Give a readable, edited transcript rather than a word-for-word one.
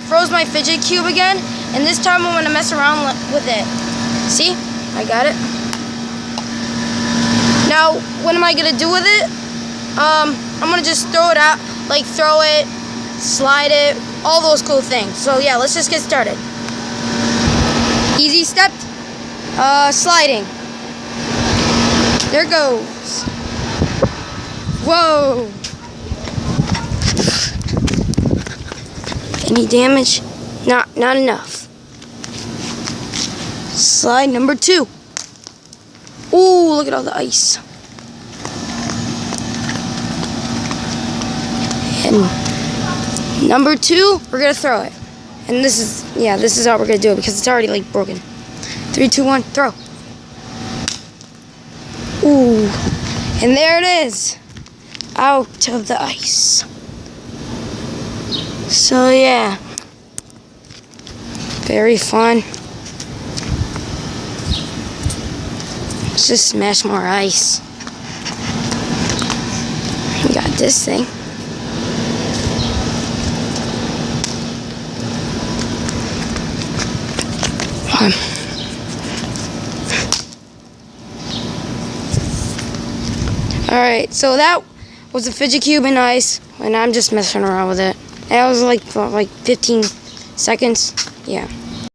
I froze my fidget cube again, and this time I'm gonna mess around with it. See? I got it. Now, what am I gonna do with it? I'm gonna just throw it out, like throw it, slide it, all those cool things. So yeah, let's just get started. Easy step, sliding. There goes. Whoa. Any damage? Not enough. Slide number 2. Ooh, look at all the ice. And number 2, we're gonna throw it. And this is how we're gonna do it because it's already like broken. 3, 2, 1, throw. Ooh, and there it is, out of the ice. So yeah, very fun. Let's just smash more ice. We got this thing. Alright, so that was a fidget cube and ice, and I'm just messing around with it. That was like 15 seconds. Yeah.